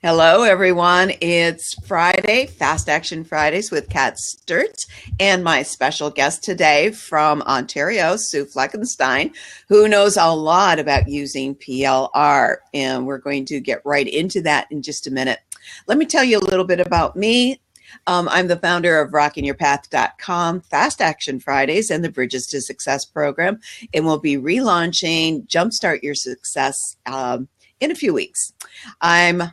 Hello, everyone. It's Friday, Fast Action Fridays with Kat Sturtz, and my special guest today from Ontario, Sue Fleckenstein, who knows a lot about using PLR. And we're going to get right into that in just a minute. Let me tell you a little bit about me. I'm the founder of rockingyourpath.com, Fast Action Fridays, and the Bridges to Success program, and we'll be relaunching Jumpstart Your Success in a few weeks. I'm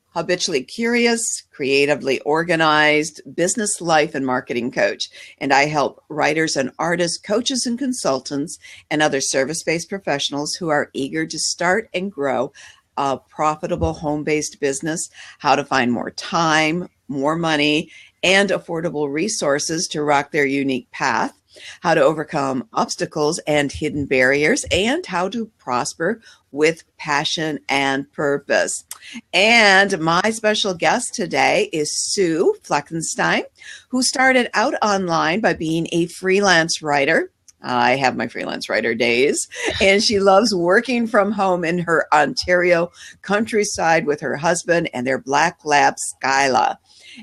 habitually curious, creatively organized, business, life, and marketing coach. And I help writers and artists, coaches and consultants, and other service-based professionals who are eager to start and grow a profitable home-based business, how to find more time, more money, and affordable resources to rock their unique path, how to overcome obstacles and hidden barriers, and how to prosper with passion and purpose. And my special guest today is Sue Fleckenstein, who started out online by being a freelance writer. I have my freelance writer days, and she loves working from home in her Ontario countryside with her husband and their black lab, Skyla.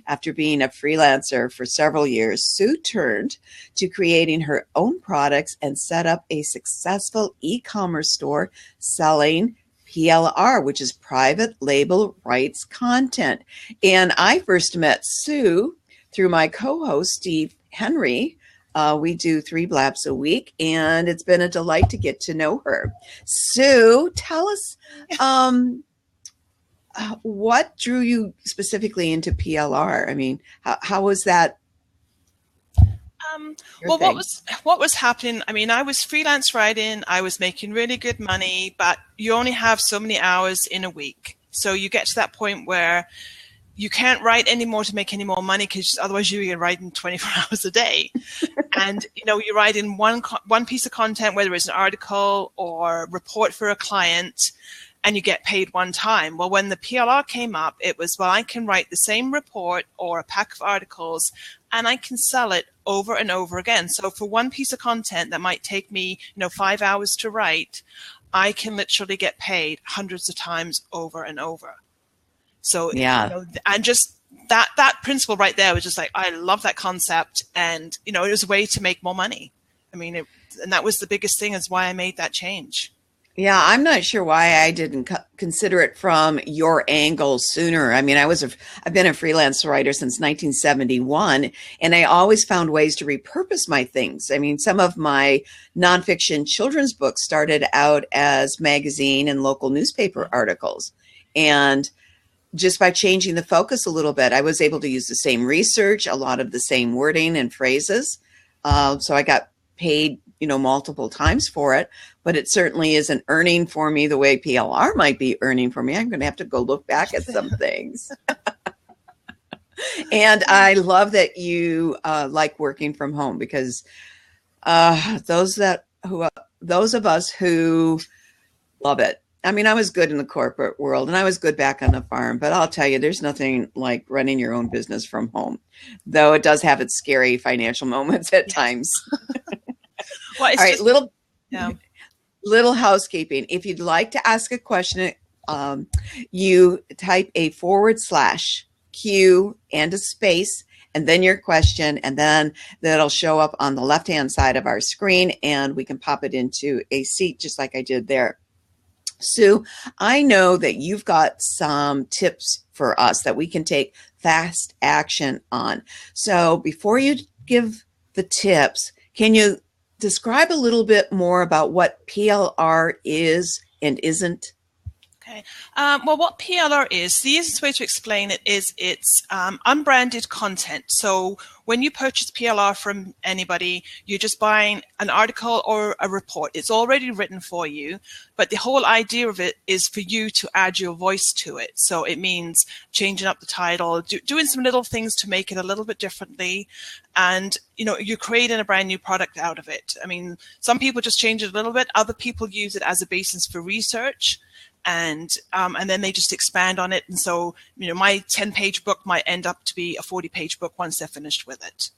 After being a freelancer for several years, Sue turned to creating her own products and set up a successful e-commerce store selling PLR, which is private label rights content. And I first met Sue through my co-host, Steve Henry. We do 3 blabs a week, and it's been a delight to get to know her. Sue, tell us what drew you specifically into PLR? I mean, how was that? Well, what was happening? I mean, I was freelance writing. I was making really good money, but you only have so many hours in a week. So you get to that point where you can't write anymore to make any more money, because otherwise you're writing 24 hours a day. And, you write in one piece of content, whether it's an article or report for a client, and you get paid one time. Well, when the PLR came up, it was, well, I can write the same report or a pack of articles, and I can sell it over and over again. So for one piece of content that might take me, 5 hours to write, I can literally get paid hundreds of times over and over. So, yeah. And just that principle right there was just like, I love that concept. And, it was a way to make more money. I mean, and that was the biggest thing, is why I made that change. Yeah, I'm not sure why I didn't consider it from your angle sooner. I mean, I've been a freelance writer since 1971, and I always found ways to repurpose my things. I mean, some of my nonfiction children's books started out as magazine and local newspaper articles. And just by changing the focus a little bit, I was able to use the same research, a lot of the same wording and phrases. So I got paid, multiple times for it, but it certainly isn't earning for me the way PLR might be earning for me. I'm going to have to go look back at some things. And I love that you like working from home, because those of us who love it. I mean, I was good in the corporate world, and I was good back on the farm, but I'll tell you, there's nothing like running your own business from home, though it does have its scary financial moments at times. Well, all right, little housekeeping. If you'd like to ask a question, you type a /Q and a space, and then your question, and then that'll show up on the left-hand side of our screen, and we can pop it into a seat just like I did there. Sue, I know that you've got some tips for us that we can take fast action on. So before you give the tips, can you describe a little bit more about what PLR is and isn't? Okay. Well, what PLR is, the easiest way to explain it is it's unbranded content. So when you purchase PLR from anybody, you're just buying an article or a report. It's already written for you, but the whole idea of it is for you to add your voice to it. So it means changing up the title, doing some little things to make it a little bit differently. And, you're creating a brand new product out of it. I mean, some people just change it a little bit. Other people use it as a basis for research. And then they just expand on it. And so, my 10-page book might end up to be a 40-page book once they're finished with it.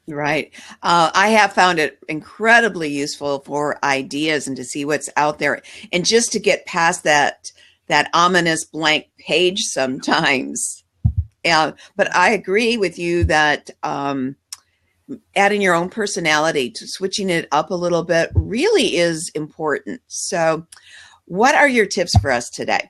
Right. I have found it incredibly useful for ideas and to see what's out there, and just to get past that that ominous blank page sometimes. But I agree with you that adding your own personality to switching it up a little bit really is important. So what are your tips for us today?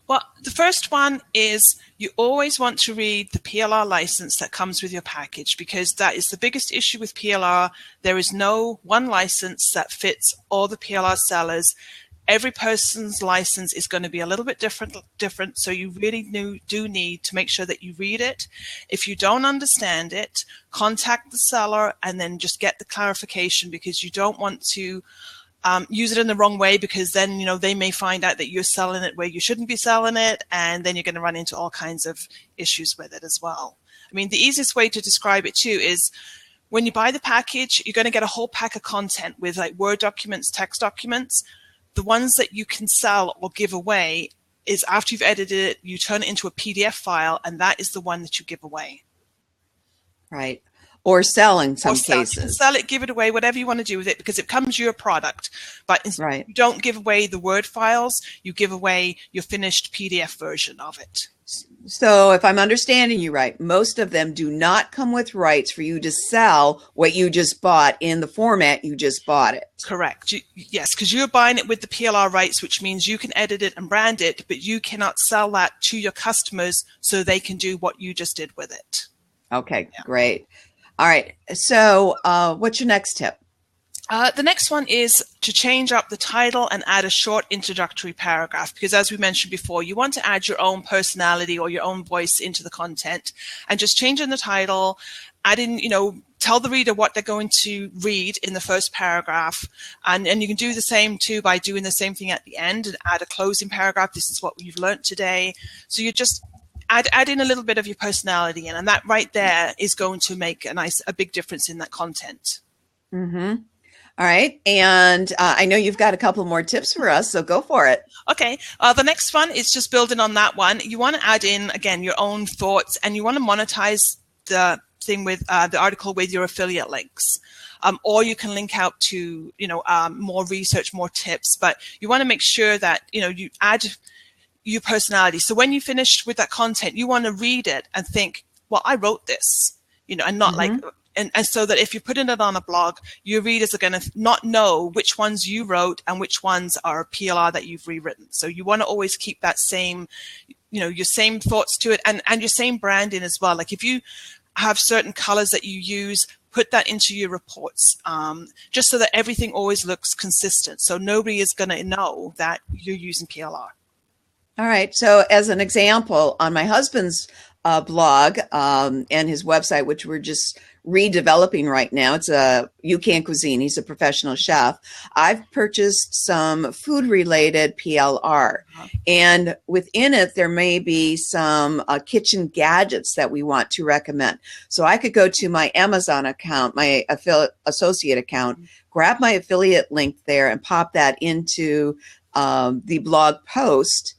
Well, the first one is you always want to read the PLR license that comes with your package, because that is the biggest issue with PLR. There is no one license that fits all the PLR sellers. Every person's license is going to be a little bit different. So you really do need to make sure that you read it. If you don't understand it, contact the seller and then just get the clarification, because you don't want to use it in the wrong way, because then, they may find out that you're selling it where you shouldn't be selling it. And then you're going to run into all kinds of issues with it as well. I mean, the easiest way to describe it too is when you buy the package, you're going to get a whole pack of content with like Word documents, text documents. The ones that you can sell or give away is after you've edited it, you turn it into a PDF file, and that is the one that you give away. Right. Or sell in some cases. You can sell it, give it away, whatever you want to do with it, because it becomes your product. But right. You don't give away the Word files, you give away your finished PDF version of it. So if I'm understanding you right, most of them do not come with rights for you to sell what you just bought in the format you just bought it. Correct. Yes, because you're buying it with the PLR rights, which means you can edit it and brand it, but you cannot sell that to your customers so they can do what you just did with it. Okay, yeah. Great. All right. So what's your next tip? The next one is to change up the title and add a short introductory paragraph, because as we mentioned before, you want to add your own personality or your own voice into the content, and just change in the title, add in, tell the reader what they're going to read in the first paragraph. And you can do the same too by doing the same thing at the end and add a closing paragraph. This is what you've learned today. So you just add in a little bit of your personality in, and that right there is going to make a big difference in that content. Mm-hmm. All right. And I know you've got a couple more tips for us, so go for it. Okay. The next one is just building on that one. You want to add in, again, your own thoughts, and you want to monetize the thing with the article with your affiliate links. Or you can link out to, more research, more tips, but you want to make sure that, you add your personality. So when you finish with that content, you want to read it and think, well, I wrote this, and not mm-hmm. And so that if you're putting it on a blog, your readers are going to not know which ones you wrote and which ones are PLR that you've rewritten. So you want to always keep that same, your same thoughts to it, and your same branding as well. Like if you have certain colors that you use, put that into your reports, just so that everything always looks consistent. So nobody is going to know that you're using PLR. All right. So as an example, on my husband's blog and his website, which we're just redeveloping right now, it's a UCAN Cuisine. He's a professional chef. I've purchased some food related PLR, and within it, there may be some kitchen gadgets that we want to recommend. So I could go to my Amazon account, my associate account, grab my affiliate link there and pop that into the blog post.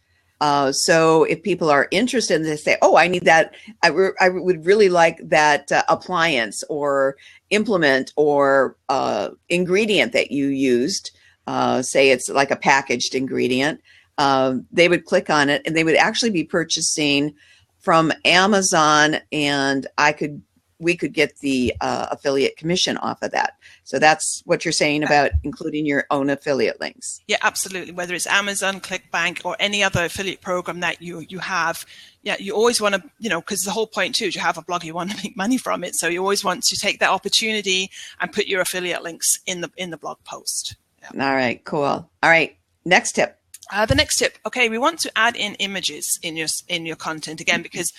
So if people are interested and they say, oh, I need that, I would really like that appliance or implement or ingredient that you used, say it's like a packaged ingredient, they would click on it and they would actually be purchasing from Amazon, and we could get the affiliate commission off of that. So that's what you're saying about including your own affiliate links. Yeah, absolutely. Whether it's Amazon, ClickBank, or any other affiliate program that you have, yeah, you always want to, because the whole point too is you have a blog, you want to make money from it. So you always want to take that opportunity and put your affiliate links in the blog post. Yeah. All right, cool. All right, next tip. The next tip. Okay, we want to add in images in your content again, because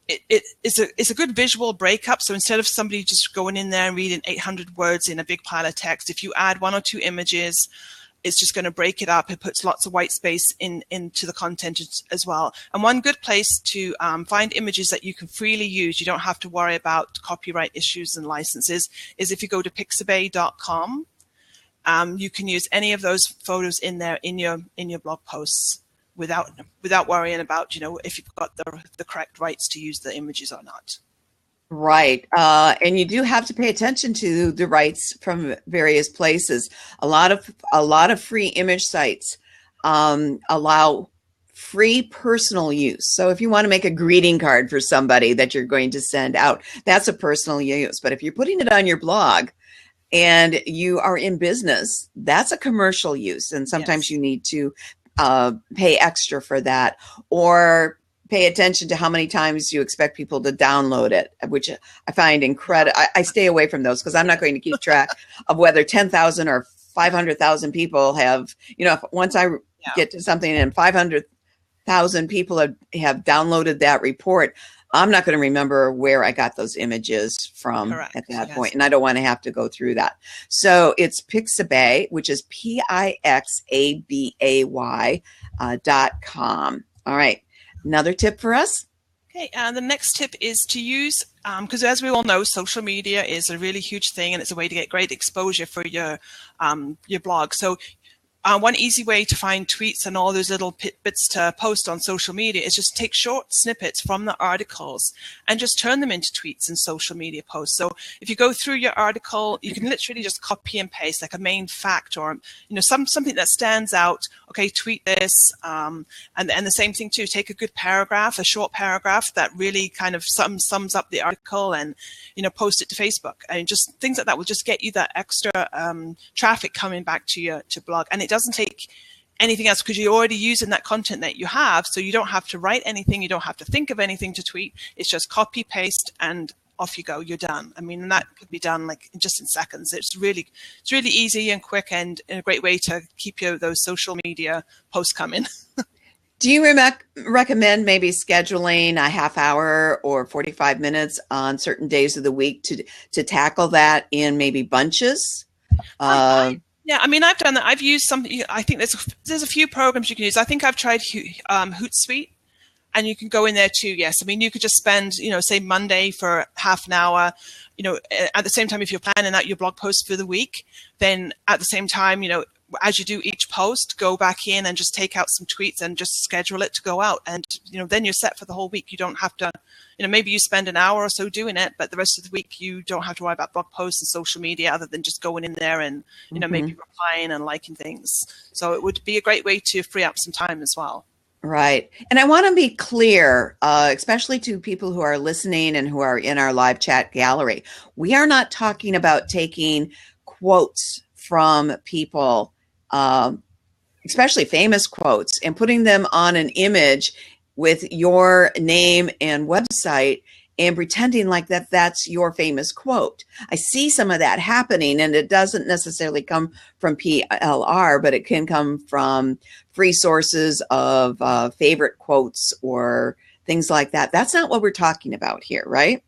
it's a good visual breakup. So instead of somebody just going in there and reading 800 words in a big pile of text, if you add 1 or 2 images, it's just going to break it up. It puts lots of white space into the content as well. And one good place to find images that you can freely use, you don't have to worry about copyright issues and licenses, is if you go to pixabay.com. You can use any of those photos in there in your blog posts without worrying about, if you've got the correct rights to use the images or not. Right. And you do have to pay attention to the rights from various places. A lot of free image sites allow free personal use. So if you want to make a greeting card for somebody that you're going to send out, that's a personal use. But if you're putting it on your blog and you are in business, that's a commercial use. And sometimes you need to pay extra for that, or pay attention to how many times you expect people to download it, which I find incredible. I stay away from those because I'm not going to keep track of whether 10,000 or 500,000 people have, once I get to something and 500,000 people have downloaded that report, I'm not going to remember where I got those images from at that point. And I don't want to have to go through that. So it's Pixabay, which is PIXABAY.com. All right. Another tip for us? Okay, the next tip is to use, because as we all know, social media is a really huge thing, and it's a way to get great exposure for your blog. So one easy way to find tweets and all those little bits to post on social media is just take short snippets from the articles and just turn them into tweets and social media posts. So if you go through your article, you can literally just copy and paste like a main fact, or something that stands out. Okay, tweet this, and the same thing too. Take a good paragraph, a short paragraph that really kind of sums up the article, and post it to Facebook, and just things like that will just get you that extra traffic coming back to your blog. And it doesn't take anything else because you're already using that content that you have, so you don't have to write anything, you don't have to think of anything to tweet. It's just copy, paste, and off you go. You're done. I mean, and that could be done like just in seconds. It's really easy and quick, and a great way to keep those social media posts coming. Do you recommend maybe scheduling a half hour or 45 minutes on certain days of the week to tackle that in maybe bunches? Yeah, I mean, I've done that. I've used something. I think there's a few programs you can use. I think I've tried Hootsuite, and you can go in there too. Yes, I mean, you could just spend, say Monday for half an hour. At the same time, if you're planning out your blog post for the week, then at the same time, as you do each post, go back in and just take out some tweets and just schedule it to go out. And, then you're set for the whole week. You don't have to, maybe you spend an hour or so doing it, but the rest of the week, you don't have to worry about blog posts and social media other than just going in there and, maybe replying and liking things. So it would be a great way to free up some time as well. Right. And I want to be clear, especially to people who are listening and who are in our live chat gallery. We are not talking about taking quotes from people, especially famous quotes, and putting them on an image with your name and website and pretending like that's your famous quote. I see some of that happening, and it doesn't necessarily come from PLR, but it can come from free sources of favorite quotes or things like that. That's not what we're talking about here, right?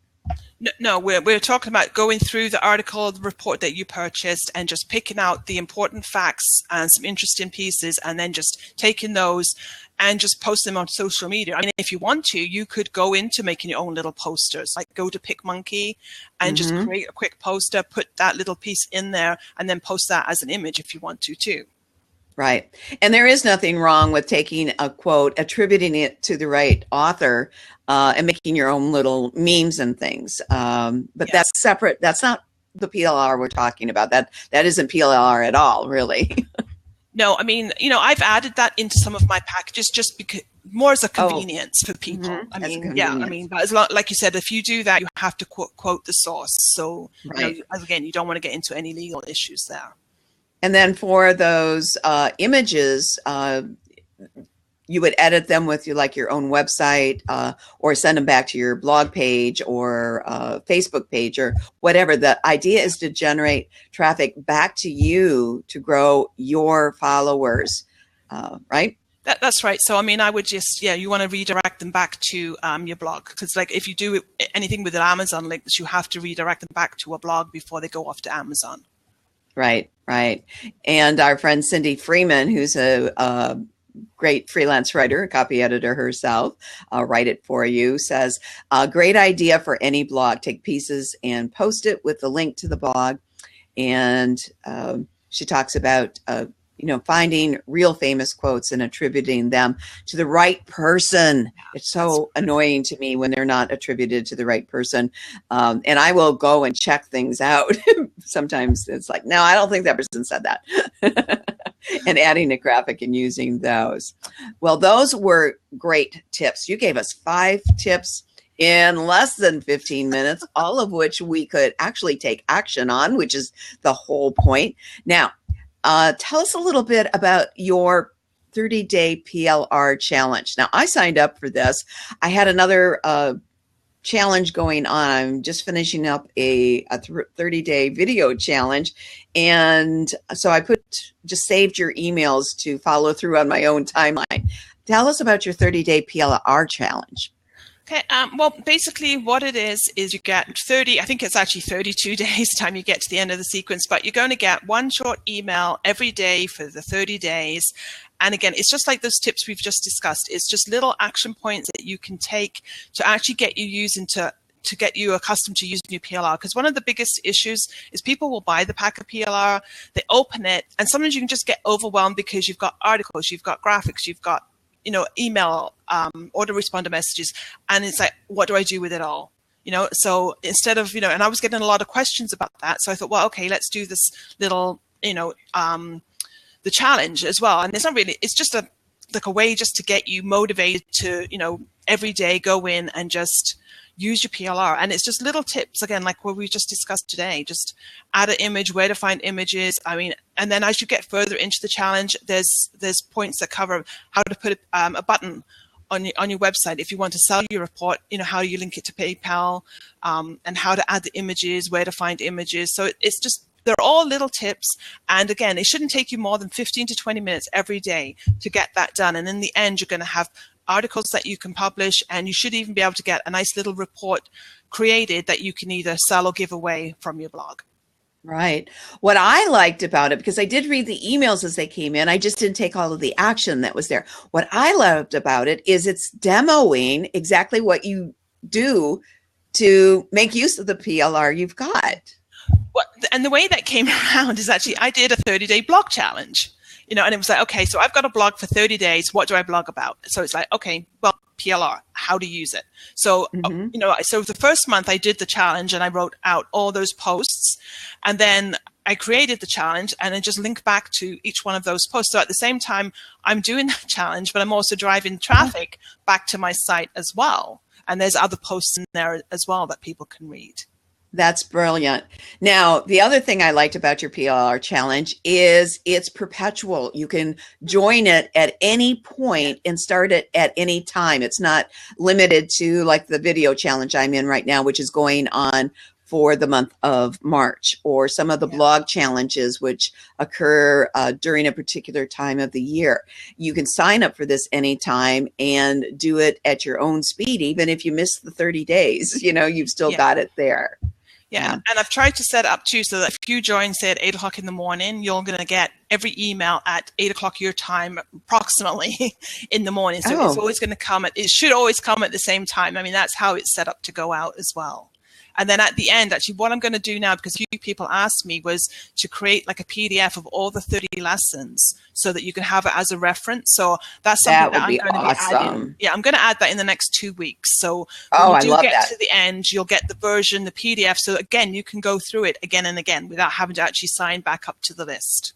No, we're talking about going through the article, the report that you purchased, and just picking out the important facts and some interesting pieces, and then just taking those and just post them on social media. I mean, if you want to, you could go into making your own little posters, like go to PicMonkey and just create a quick poster, put that little piece in there, and then post that as an image if you want to too. Right. And there is nothing wrong with taking a quote, attributing it to the right author, and making your own little memes and things. But that's separate. That's not the PLR we're talking about. That isn't PLR at all, really. No, I mean, I've added that into some of my packages just because more as a convenience for people. I mean, but like you said, if you do that, you have to quote the source. So again, you don't want to get into any legal issues there. And then for those images, you would edit them with your own website, or send them back to your blog page or Facebook page or whatever. The idea is to generate traffic back to you to grow your followers, right? That's right. So, I mean, I would just, you want to redirect them back to your blog, because if you do anything with Amazon links, you have to redirect them back to a blog before they go off to Amazon. Right. And our friend Cindy Freeman, who's a great freelance writer, a copy editor herself, write it for you, says, great idea for any blog. Take pieces and post it with the link to the blog. And she talks about finding real famous quotes and attributing them to the right person. It's so annoying to me when they're not attributed to the right person. And I will go and check things out. Sometimes it's like, no, I don't think that person said that. And adding a graphic and using those. Well, those were great tips. You gave us 5 tips in less than 15 minutes, all of which we could actually take action on, which is the whole point. Now, tell us a little bit about your 30-day PLR challenge. Now, I signed up for this. I had another challenge going on. I'm just finishing up a 30-day video challenge. And so I just saved your emails to follow through on my own timeline. Tell us about your 30-day PLR challenge. Okay, well, basically what it is you get 30, I think it's actually 32 days time you get to the end of the sequence, but you're going to get one short email every day for the 30 days. And again, it's just like those tips we've just discussed. It's just little action points that you can take to actually get you using to get you accustomed to using your PLR. Because one of the biggest issues is people will buy the pack of PLR, they open it, and sometimes you can just get overwhelmed because you've got articles, you've got graphics, you've got email, autoresponder messages, and it's like, what do I do with it all? So instead of, and I was getting a lot of questions about that. So I thought, well, okay, let's do this little, the challenge as well. And it's not really, it's just a way just to get you motivated to, every day go in and just use your PLR. And it's just little tips, again, like what we just discussed today, just add an image, where to find images. And then as you get further into the challenge, there's points that cover how to put a button on your website if you want to sell your report, how you link it to PayPal, and how to add the images, where to find images. So it's just, they're all little tips. And again, it shouldn't take you more than 15 to 20 minutes every day to get that done. And in the end, you're going to have articles that you can publish, and you should even be able to get a nice little report created that you can either sell or give away from your blog. Right. What I liked about it, because I did read the emails as they came in, I just didn't take all of the action that was there. What I loved about it is it's demoing exactly what you do to make use of the PLR you've got. Well, and the way that came around is actually I did a 30-day blog challenge. And it was like, okay, so I've got a blog for 30 days. What do I blog about? So it's like, okay, well, PLR, how to use it. So, so the first month I did the challenge and I wrote out all those posts, and then I created the challenge and I just linked back to each one of those posts. So at the same time, I'm doing that challenge, but I'm also driving traffic back to my site as well. And there's other posts in there as well that people can read. That's brilliant. Now, the other thing I liked about your PLR challenge is it's perpetual. You can join it at any point and start it at any time. It's not limited to like the video challenge I'm in right now, which is going on for the month of March, or some of the blog challenges, which occur during a particular time of the year. You can sign up for this anytime and do it at your own speed. Even if you miss the 30 days, you've still got it there. Yeah, and I've tried to set up too so that if you join, say, at 8 o'clock in the morning, you're going to get every email at 8 o'clock your time, approximately, in the morning. So it's always going to come it should always come at the same time. That's how it's set up to go out as well. And then at the end, actually, what I'm going to do now, because a few people asked me, was to create like a PDF of all the 30 lessons so that you can have it as a reference. So that's something that I'm going to be adding. Yeah, I'm going to add that in the next 2 weeks. So when you do get to the end, you'll get the version, the PDF. So again, you can go through it again and again without having to actually sign back up to the list.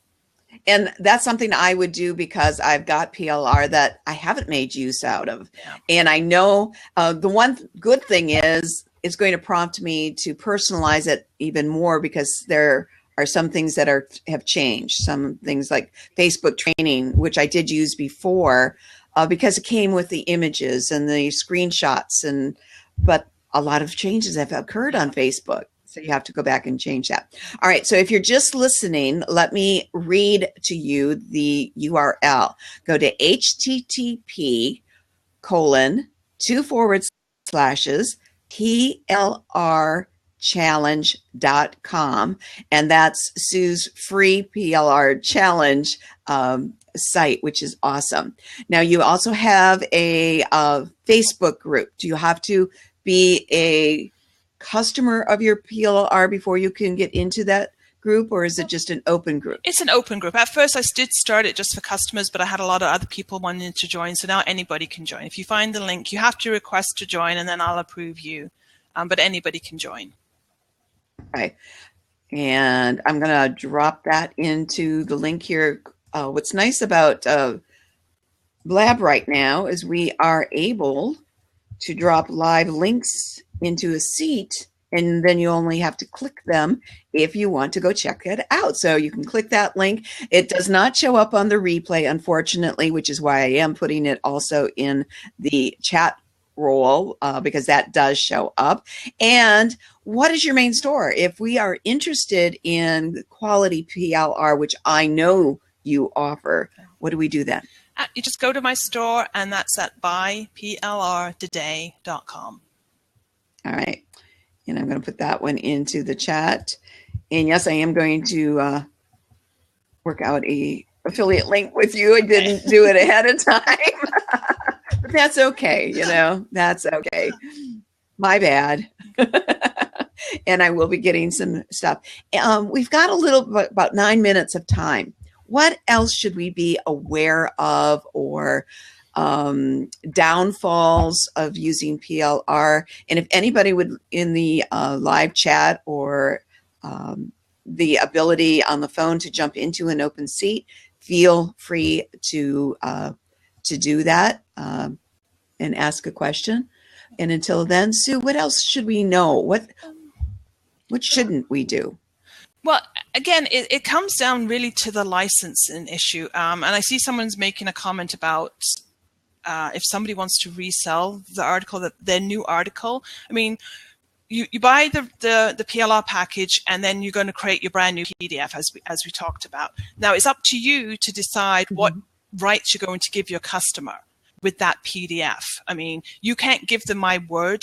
And that's something I would do because I've got PLR that I haven't made use out of. Yeah. And I know the one good thing is it's going to prompt me to personalize it even more, because there are some things that have changed. Some things like Facebook training, which I did use before because it came with the images and the screenshots, but a lot of changes have occurred on Facebook. So you have to go back and change that. All right. So if you're just listening, let me read to you the URL. Go to http://PLRchallenge.com. And that's Sue's free PLR challenge site, which is awesome. Now, you also have a Facebook group. Do you have to be a customer of your PLR before you can get into that group? group, or is it just an open group? It's an open group. At first, I did start it just for customers, but I had a lot of other people wanting to join. So now anybody can join. If you find the link, you have to request to join, and then I'll approve you. But anybody can join. Right. And I'm going to drop that into the link here. What's nice about Blab right now is we are able to drop live links into a seat, and then you only have to click them if you want to go check it out. So you can click that link. It does not show up on the replay, unfortunately, which is why I am putting it also in the chat role, because that does show up. And what is your main store? If we are interested in quality PLR, which I know you offer, what do we do then? You just go to my store, and that's at buyplrtoday.com. All right. And I'm going to put that one into the chat. And yes, I am going to work out a affiliate link with you. I didn't do it ahead of time. But that's okay. You know, that's okay. My bad. And I will be getting some stuff. We've got a little, about 9 minutes of time. What else should we be aware of, or downfalls of using PLR? And if anybody would, in the live chat, or the ability on the phone to jump into an open seat, feel free to do that and ask a question. And until then, Sue, what else should we know? What shouldn't we do? Well, again, it comes down really to the licensing issue. And I see someone's making a comment about if somebody wants to resell the article, their new article. I mean, you buy the PLR package, and then you're going to create your brand new PDF, as we talked about. Now, it's up to you to decide what rights you're going to give your customer with that PDF. I mean, you can't give them my Word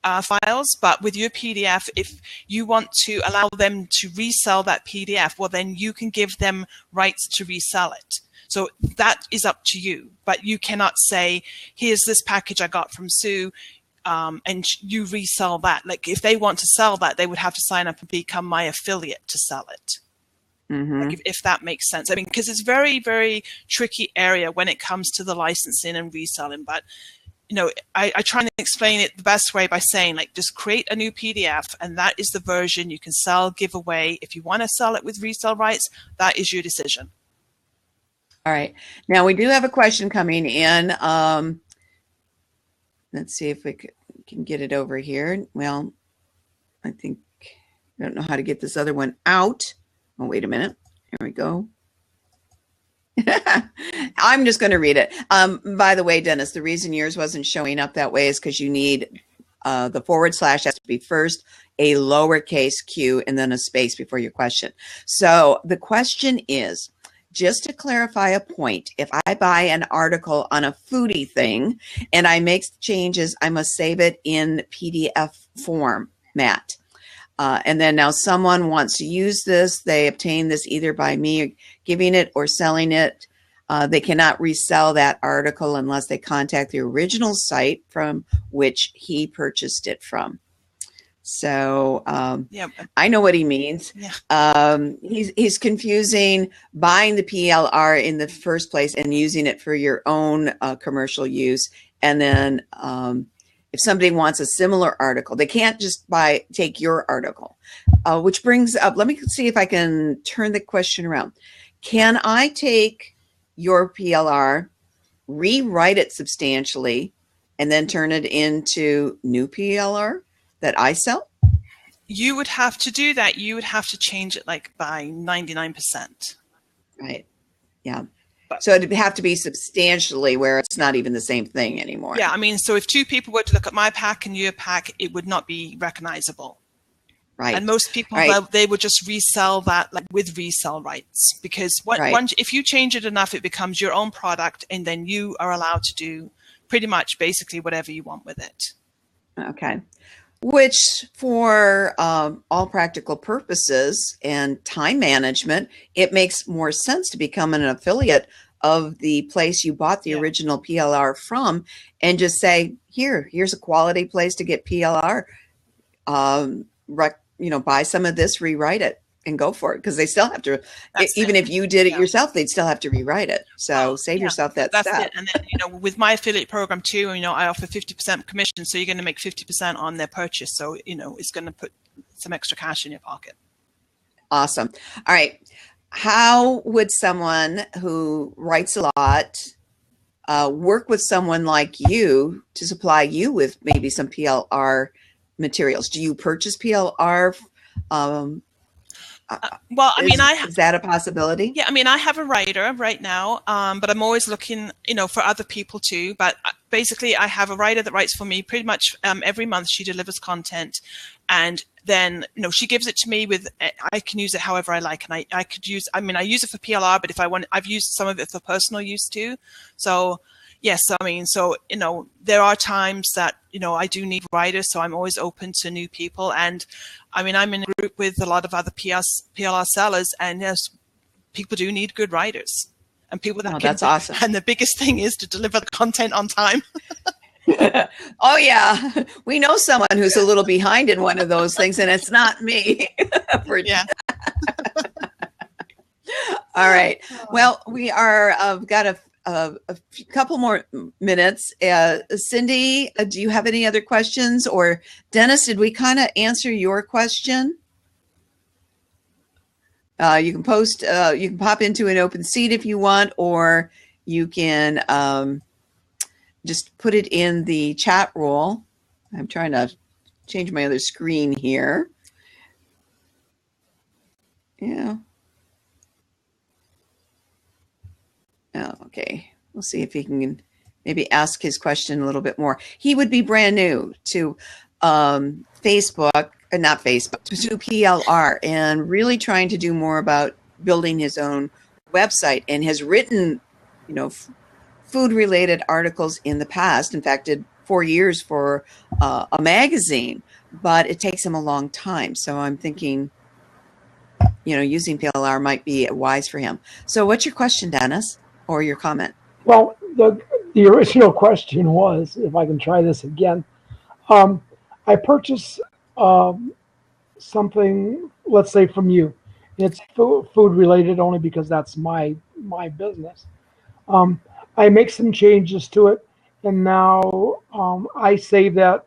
files, but with your PDF, if you want to allow them to resell that PDF, well, then you can give them rights to resell it. So that is up to you, but you cannot say, here's this package I got from Sue, and you resell that. Like, if they want to sell that, they would have to sign up and become my affiliate to sell it. Like, if that makes sense. I mean, because it's very, very tricky area when it comes to the licensing and reselling, but you know, I try and explain it the best way by saying, like, just create a new PDF, and that is the version you can sell, give away. If you want to sell it with resale rights, that is your decision. All right. Now, we do have a question coming in. Let's see if we can get it over here. Well, I think I don't know how to get this other one out. Oh, wait a minute. Here we go. I'm just going to read it. By the way, Dennis, the reason yours wasn't showing up that way is because you need the / has to be first, a lowercase q, and then a space before your question. So the question is, just to clarify a point, if I buy an article on a foodie thing and I make changes, I must save it in PDF format. And then now someone wants to use this. They obtain this either by me giving it or selling it. They cannot resell that article unless they contact the original site from which he purchased it from. So yeah. I know what he means. Yeah. He's confusing buying the PLR in the first place and using it for your own commercial use. And then if somebody wants a similar article, they can't just take your article, which brings up, let me see if I can turn the question around. Can I take your PLR, rewrite it substantially, and then turn it into new PLR that I sell? You would have to do that. You would have to change it like by 99%. Right. Yeah. So it'd have to be substantially where it's not even the same thing anymore. Yeah, I mean, so if two people were to look at my pack and your pack, it would not be recognizable. Right. And most people, they would just resell that like with resell rights, because once, if you change it enough, it becomes your own product, and then you are allowed to do pretty much basically whatever you want with it. Okay. Which for all practical purposes and time management, it makes more sense to become an affiliate of the place you bought the original PLR from, and just say, here's a quality place to get PLR. Buy some of this, rewrite it. and go for it, because they still have to, That's even it. if you did it yourself, they'd still have to rewrite it. So save yourself that that's step. it. And then, with my affiliate program too, I offer 50% commission. So you're going to make 50% on their purchase. So, it's going to put some extra cash in your pocket. Awesome. All right. How would someone who writes a lot work with someone like you to supply you with maybe some PLR materials? Do you purchase PLR? Is that a possibility? Yeah, I have a writer right now, but I'm always looking, for other people too. But basically, I have a writer that writes for me pretty much every month. She delivers content, and then she gives it to me I can use it however I like, and I could use. I use it for PLR, but if I want, I've used some of it for personal use too. So yes, there are times that I do need writers, so I'm always open to new people. And I'm in a group with a lot of other PLR sellers, and yes, people do need good writers and people that that's awesome. And the biggest thing is to deliver the content on time. Oh yeah, we know someone who's a little behind in one of those things, and it's not me. Yeah. All right. Well, we are got a couple more minutes. Cindy, do you have any other questions? Or Dennis, did we kind of answer your question? You can post, you can pop into an open seat if you want, or you can just put it in the chat roll. I'm trying to change my other screen here. Yeah. Oh, okay. We'll see if he can maybe ask his question a little bit more. He would be brand new to Facebook, not Facebook, to PLR, and really trying to do more about building his own website, and has written, food-related articles in the past. In fact, did 4 years for a magazine, but it takes him a long time. So I'm thinking, using PLR might be wise for him. So what's your question, Dennis, or your comment? Well, the original question was, if I can try this again, I purchased something, let's say from you. It's food related only because that's my business. I make some changes to it, and now I save that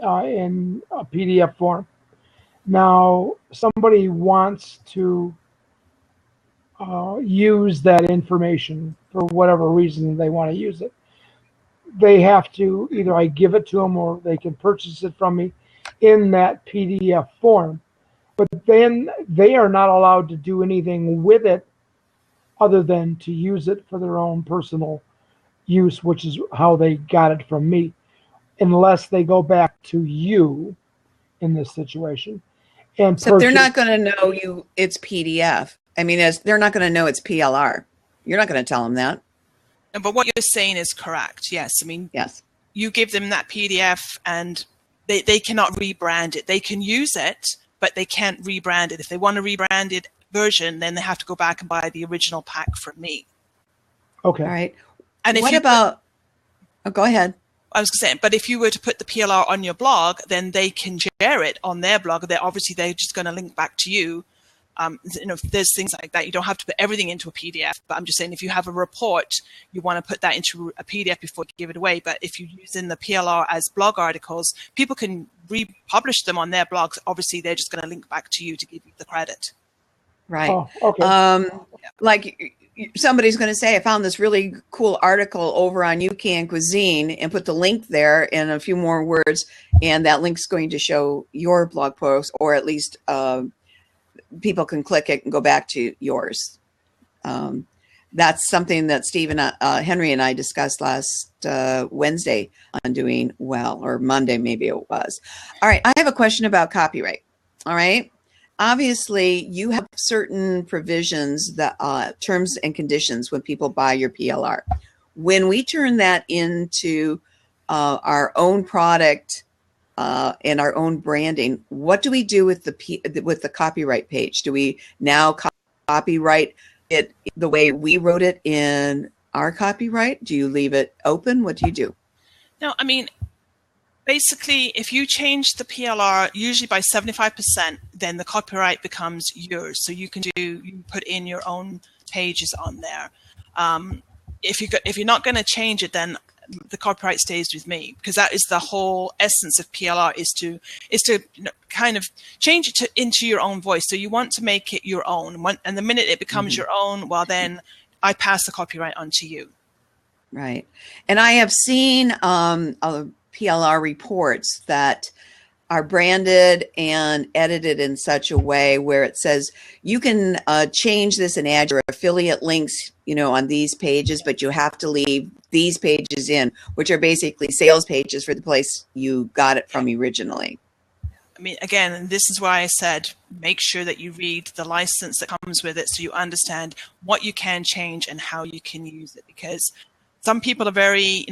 in a PDF form. Now, somebody wants to use that information for whatever reason they want to use it. They have to, either I give it to them or they can purchase it from me in that PDF form. But then they are not allowed to do anything with it other than to use it for their own personal use, which is how they got it from me, unless they go back to you in this situation. And so they're not going to know it's PDF. They're not going to know it's PLR. You're not going to tell them that. But what you're saying is correct. Yes. Yes. You give them that PDF and they cannot rebrand it. They can use it, but they can't rebrand it. If they want a rebranded version, then they have to go back and buy the original pack from me. Okay. All right. And if go ahead. I was saying, but if you were to put the PLR on your blog, then they can share it on their blog. They're just going to link back to you. There's things like that. You don't have to put everything into a PDF, but I'm just saying if you have a report, you want to put that into a PDF before you give it away. But if you use in the PLR as blog articles, people can republish them on their blogs. Obviously, they're just going to link back to you to give you the credit. Right. Oh, okay. Like somebody's going to say, I found this really cool article over on UCAN Cuisine, and put the link there and a few more words, and that link's going to show your blog post, or at least people can click it and go back to yours. That's something that Steve and Henry and I discussed last Wednesday on Doing Well, or Monday maybe it was. All right, I have a question about copyright. All right. Obviously, you have certain provisions, that terms and conditions when people buy your PLR. When we turn that into our own product and our own branding, what do we do with the copyright page? Do we now copyright it the way we wrote it in our copyright? Do you leave it open? What do you do? No, basically, if you change the PLR usually by 75%, then the copyright becomes yours. So you put in your own pages on there. If you're not going to change it, then the copyright stays with me, because that is the whole essence of PLR, is to kind of change it into your own voice. So you want to make it your own, and the minute it becomes your own, well, then I pass the copyright on to you. Right. And I have seen PLR reports that are branded and edited in such a way where it says you can change this and add your affiliate links, on these pages, but you have to leave these pages in, which are basically sales pages for the place you got it from originally. I mean, again, this is why I said make sure that you read the license that comes with it, so you understand what you can change and how you can use it. Because some people are very,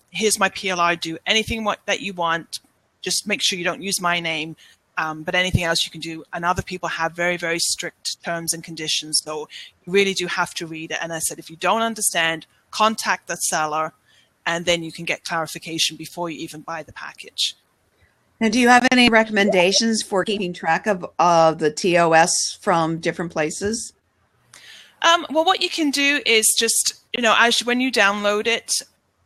here's my PLR, do anything that you want. Just make sure you don't use my name, but anything else you can do. And other people have very, very strict terms and conditions. So you really do have to read it. And I said, if you don't understand, contact the seller, and then you can get clarification before you even buy the package. Now, do you have any recommendations for keeping track of the TOS from different places? Well, what you can do is just, when you download it,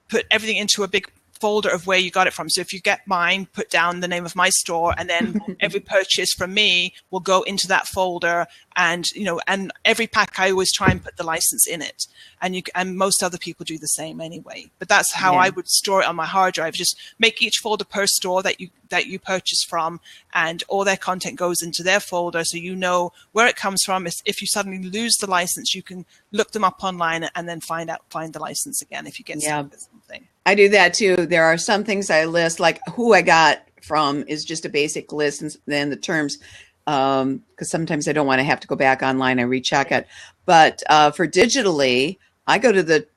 put everything into a big folder of where you got it from. So if you get mine, put down the name of my store, and then every purchase from me will go into that folder. And and every pack, I always try and put the license in it. And most other people do the same anyway. But that's how I would store it on my hard drive. Just make each folder per store that you purchase from, and all their content goes into their folder, so you know where it comes from. If you suddenly lose the license, you can look them up online and then find the license again if you get stuck with something. I do that too. There are some things I list, like who I got from is just a basic list, and then the terms, because sometimes I don't want to have to go back online and recheck it. But for digitally, I go to the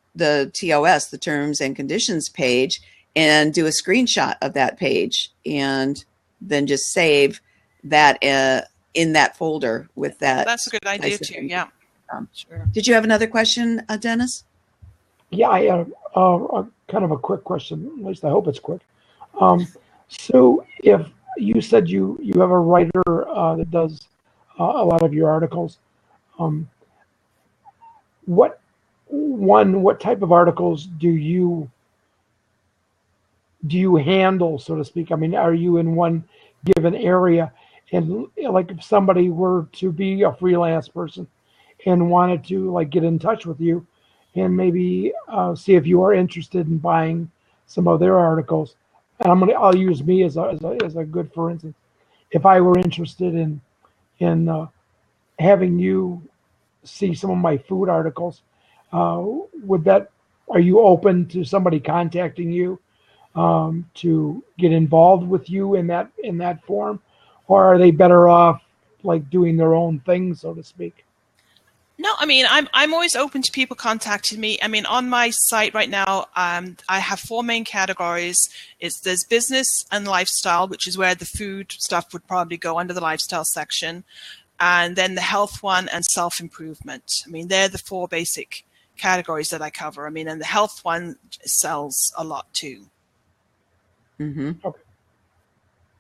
TOS, the terms and conditions page, and do a screenshot of that page, and then just save that in that folder with that. That's a good idea too. Yeah. Sure. Did you have another question, Dennis? Yeah, I have kind of a quick question. At least I hope it's quick. So if you said you have a writer that does a lot of your articles, what type of articles do you handle, so to speak? I mean, are you in one given area? And like if somebody were to be a freelance person and wanted to get in touch with you and maybe see if you are interested in buying some of their articles, and I'll use me as a good for instance. If I were interested in having you see some of my food articles, are you open to somebody contacting you to get involved with you in that form, or are they better off doing their own thing, so to speak? No, I mean, I'm always open to people contacting me. I mean, on my site right now, I have 4 main categories. There's business and lifestyle, which is where the food stuff would probably go under the lifestyle section, and then the health one and self-improvement. I mean, they're the 4 basic categories that I cover. I mean, and the health one sells a lot too. Mm-hmm. Okay.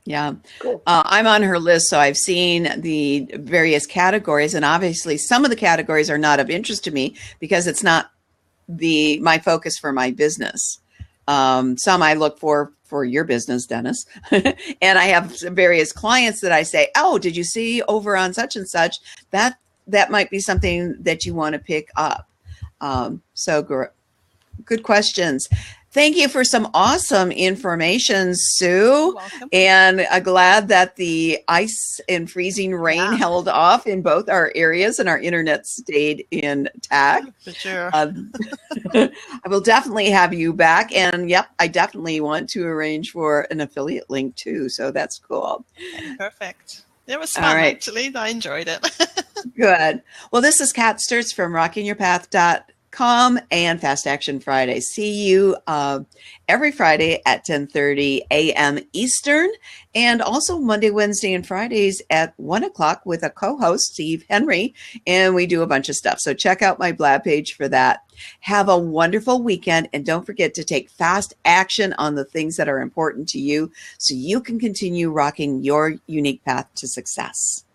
Yeah. Cool. I'm on her list, so I've seen the various categories, and obviously some of the categories are not of interest to me because it's not my focus for my business. Some I look for your business, Dennis. And I have various clients that I say, oh, did you see over on such and such? That might be something that you want to pick up. So good questions. Thank you for some awesome information, Sue. You're welcome. And I'm glad that the ice and freezing rain held off in both our areas and our internet stayed intact. For sure. I will definitely have you back. And yep, I definitely want to arrange for an affiliate link too. So that's cool. Perfect. It was fun, actually. I enjoyed it. Good. Well, this is Kat Sturtz from rockingyourpath.com. Come and Fast Action Friday. See you every Friday at 10:30 a.m. Eastern, and also Monday, Wednesday, and Fridays at 1 o'clock with a co-host, Steve Henry, and we do a bunch of stuff. So check out my Blab page for that. Have a wonderful weekend, and don't forget to take fast action on the things that are important to you so you can continue rocking your unique path to success.